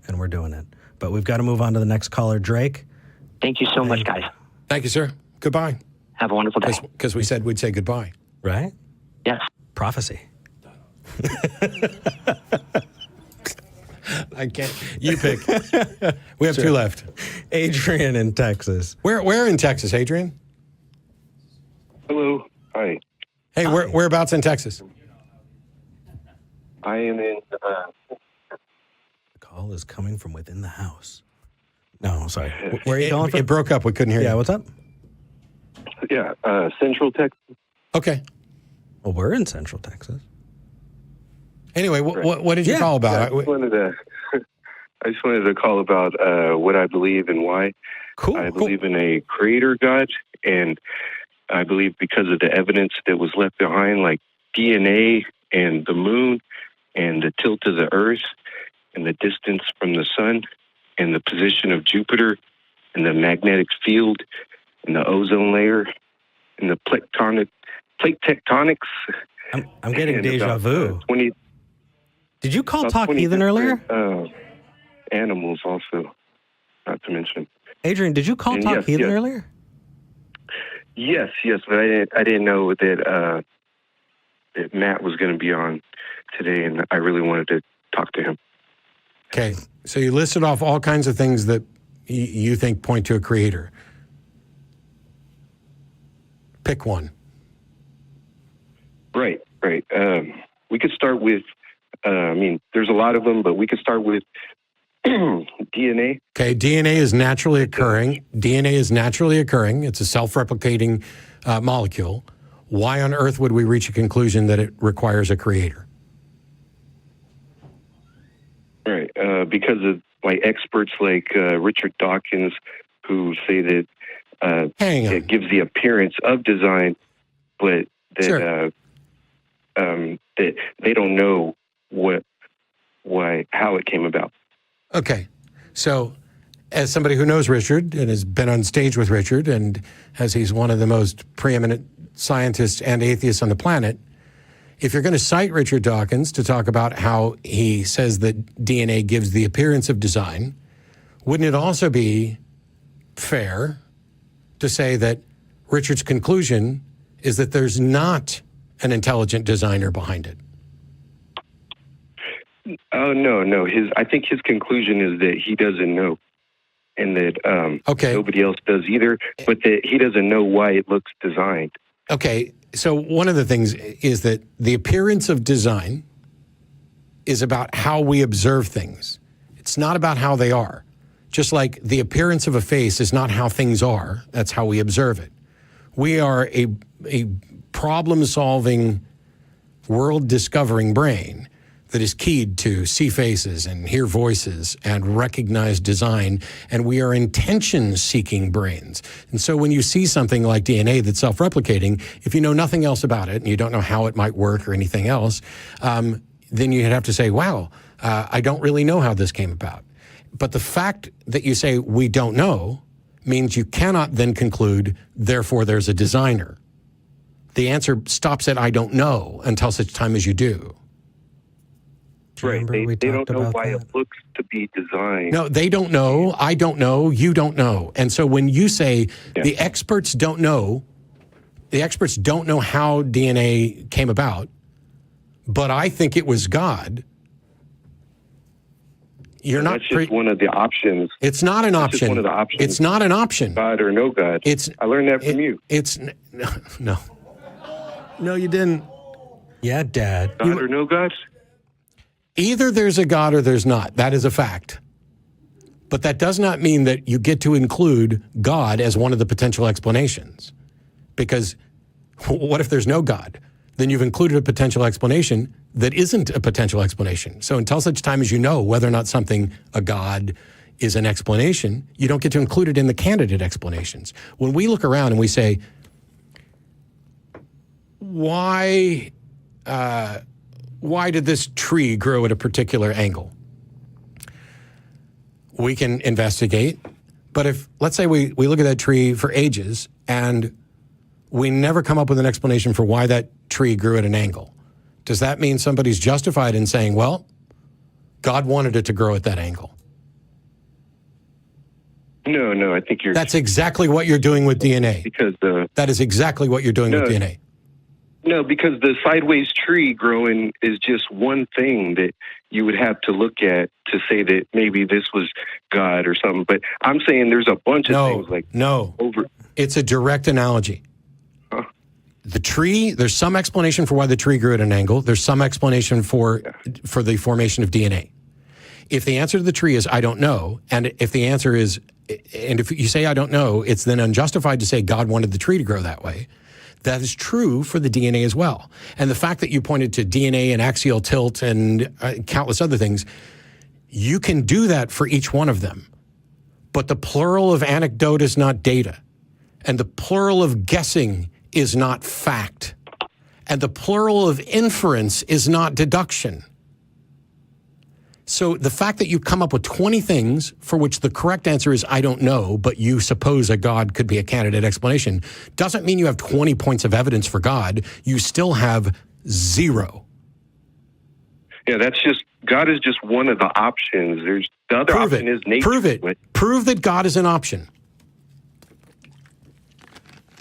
and we're doing it. But we've got to move on to the next caller, Drake. Thank you so much, guys. Thank you, sir. Goodbye. Have a wonderful day. Because we said we'd say goodbye. Right? Yes. Prophecy. I can't. You pick. We have two left. Adrian in Texas. Where in Texas, Adrian? Hello. Hi. Hey, whereabouts in Texas? I am in. The call is coming from within the house. No, sorry. Where are you calling from? It broke up. We couldn't hear you. Yeah, what's up? Yeah, Central Texas. Okay. Well, we're in Central Texas. Anyway, what did you call about? I just wanted to call about what I believe and why. Cool. I believe in a creator God, and I believe because of the evidence that was left behind, like DNA and the moon and the tilt of the earth and the distance from the sun and the position of Jupiter and the magnetic field and the ozone layer and the plate tectonics. I'm getting deja vu. 20, Did you call Talk Heathen earlier? Animals also, not to mention. Adrian, did you call Talk Heathen earlier? Yes, but I didn't know that Matt was going to be on today, and I really wanted to talk to him. Okay, so you listed off all kinds of things that you think point to a creator. Pick one. Right. We could start with, there's a lot of them, but we could start with DNA. Okay, DNA is naturally occurring. It's a self-replicating molecule. Why on earth would we reach a conclusion that it requires a creator? Right, because of experts like Richard Dawkins, who say that it gives the appearance of design, but that that they don't know how it came about. Okay, so as somebody who knows Richard and has been on stage with Richard, and as he's one of the most preeminent scientists and atheists on the planet, if you're going to cite Richard Dawkins to talk about how he says that DNA gives the appearance of design, wouldn't it also be fair to say that Richard's conclusion is that there's not an intelligent designer behind it? Oh, no. I think his conclusion is that he doesn't know, and that nobody else does either, but that he doesn't know why it looks designed. Okay, so one of the things is that the appearance of design is about how we observe things. It's not about how they are. Just like the appearance of a face is not how things are, that's how we observe it. We are a problem-solving, world-discovering brain that is keyed to see faces and hear voices and recognize design, and we are intention-seeking brains. And so when you see something like DNA that's self-replicating, if you know nothing else about it and you don't know how it might work or anything else, then you'd have to say, wow, I don't really know how this came about. But the fact that you say we don't know means you cannot then conclude, therefore there's a designer. The answer stops at I don't know until such time as you do. Right. They don't know why it looks to be designed. No, they don't know. I don't know. You don't know. And so when you say the experts don't know how DNA came about, but I think it was God, you're not. That's just one of the options. It's not an option. Just one of the options. It's not an option. God or no God. I learned that from you. No. No, you didn't. Yeah, Dad. God or no God? Either there's a God or there's not. That is a fact. But that does not mean that you get to include God as one of the potential explanations. Because what if there's no God? Then you've included a potential explanation that isn't a potential explanation. So until such time as you know whether or not something, a God, is an explanation, you don't get to include it in the candidate explanations. When we look around and we say, why did this tree grow at a particular angle? We can investigate, but if, let's say we look at that tree for ages and we never come up with an explanation for why that tree grew at an angle, does that mean somebody's justified in saying, well, God wanted it to grow at that angle? No, I think you're... That's exactly what you're doing with DNA. Because that is exactly what you're doing with DNA. No, because the sideways tree growing is just one thing that you would have to look at to say that maybe this was God or something. But I'm saying there's a bunch of things like... It's a direct analogy. Huh? The tree, there's some explanation for why the tree grew at an angle. There's some explanation for the formation of DNA. If the answer to the tree is, I don't know, and if the answer is, and if you say, I don't know, it's then unjustified to say God wanted the tree to grow that way. That is true for the DNA as well. And the fact that you pointed to DNA and axial tilt and countless other things, you can do that for each one of them. But the plural of anecdote is not data. And the plural of guessing is not fact. And the plural of inference is not deduction. So the fact that you come up with 20 things for which the correct answer is I don't know, but you suppose a God could be a candidate explanation, doesn't mean you have 20 points of evidence for God. You still have 0. Yeah, that's just, God is just one of the options. There's the other option is nature. Prove it. Prove that God is an option.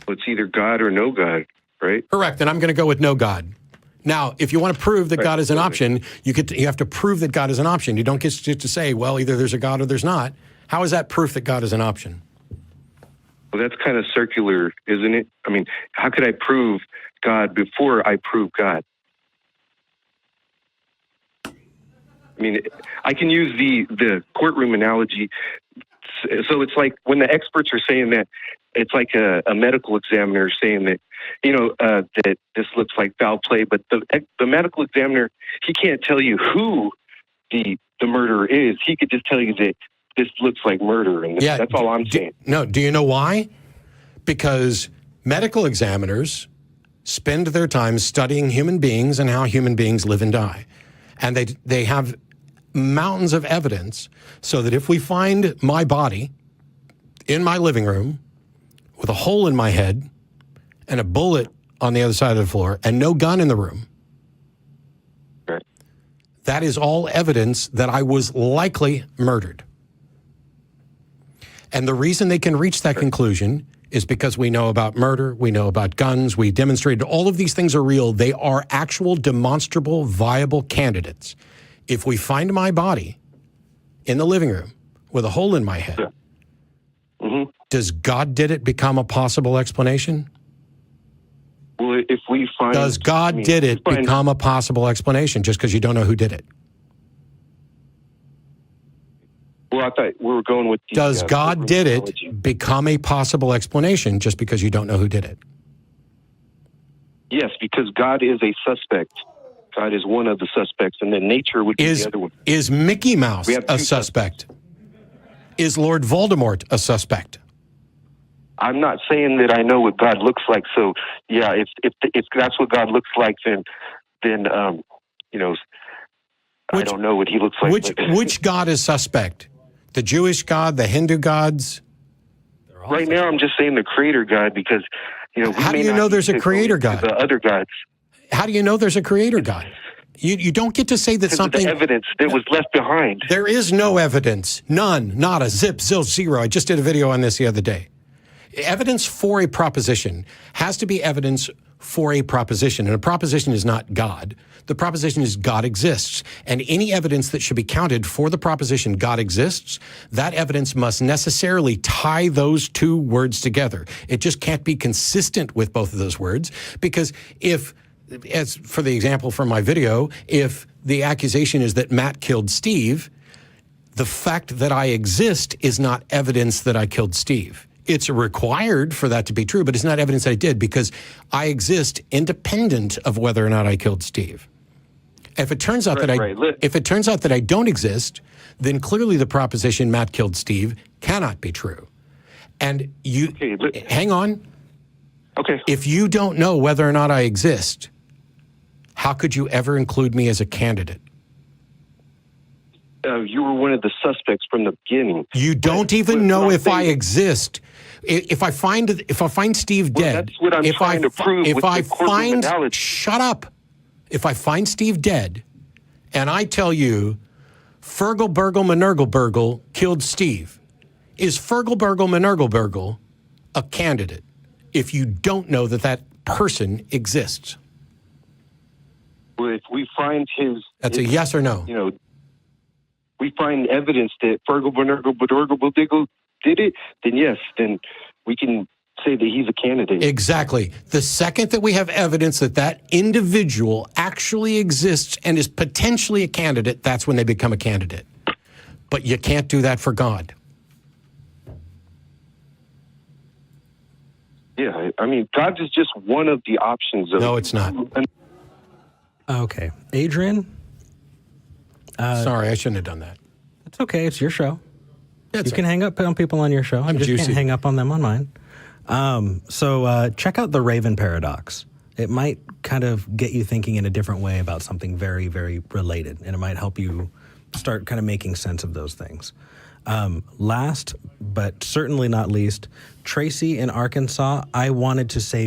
Well, it's either God or no God, right? Correct, and I'm going to go with no God. Now, if you want to prove that God is an option, you have to prove that God is an option. You don't get to say, well, either there's a God or there's not. How is that proof that God is an option? Well, that's kind of circular, isn't it? I mean, how could I prove God before I prove God? I mean, I can use the courtroom analogy. So it's like when the experts are saying that, it's like a medical examiner saying that, that this looks like foul play, but the medical examiner, he can't tell you who the murderer is. He could just tell you that this looks like murder, and that's all I'm saying. Do you know why? Because medical examiners spend their time studying human beings and how human beings live and die. And they have mountains of evidence so that if we find my body in my living room with a hole in my head and a bullet on the other side of the floor and no gun in the room, right, that is all evidence that I was likely murdered. And the reason they can reach that conclusion is because we know about murder, we know about guns, we demonstrated all of these things are real. They are actual, demonstrable, viable candidates. If we find my body in the living room with a hole in my head, does God did it become a possible explanation? Well, if we find... Does God did it become a possible explanation just because you don't know who did it? Well, I thought we were going with... Does God did it become a possible explanation just because you don't know who did it? Yes, because God is a suspect. God is one of the suspects, and then nature would be the other one. Is Mickey Mouse a suspect? Is Lord Voldemort a suspect? I'm not saying that I know what God looks like. So, yeah, if that's what God looks like, then I don't know what he looks like. Which God is suspect? The Jewish God, the Hindu gods? Right now, I'm just saying the Creator God because how do you know there's a Creator God? The other gods. How do you know there's a Creator God? You don't get to say that something... The evidence that was left behind. There is no evidence. None. Not a zip, zil, zero. I just did a video on this the other day. Evidence for a proposition has to be evidence for a proposition. And a proposition is not God. The proposition is God exists. And any evidence that should be counted for the proposition God exists, that evidence must necessarily tie those two words together. It just can't be consistent with both of those words because as for the example from my video, if the accusation is that Matt killed Steve, the fact that I exist is not evidence that I killed Steve. It's required for that to be true, but it's not evidence that I did because I exist independent of whether or not I killed Steve. If it turns out that I don't exist, then clearly the proposition Matt killed Steve cannot be true. And hang on. Okay. If you don't know whether or not I exist, how could you ever include me as a candidate? You were one of the suspects from the beginning. You don't even know if I exist. If I find Steve dead, that's what I'm trying to prove with the courtroom analogy. Shut up. If I find Steve dead, and I tell you, Fergal Burgle Manergal Burgle killed Steve, Is Fergalbergal Manergalbergal a candidate if you don't know that that person exists? Well, if we find That's a yes or no. You know, we find evidence that Fergal Badorgal did it, then yes, then we can say that he's a candidate. Exactly. The second that we have evidence that that individual actually exists and is potentially a candidate, that's when they become a candidate. But you can't do that for God. Yeah, I mean, God is just one of the options. No, it's not. Okay. Adrian? Sorry, I shouldn't have done that. It's okay. It's your show. That's You can hang up on people on your show. I'm You just juicy. can't hang up on them on mine. So check out the Raven Paradox. It might kind of get you thinking in a different way about something very, very related, and it might help you start kind of making sense of those things. Last, but certainly not least, Tracy in Arkansas, I wanted to say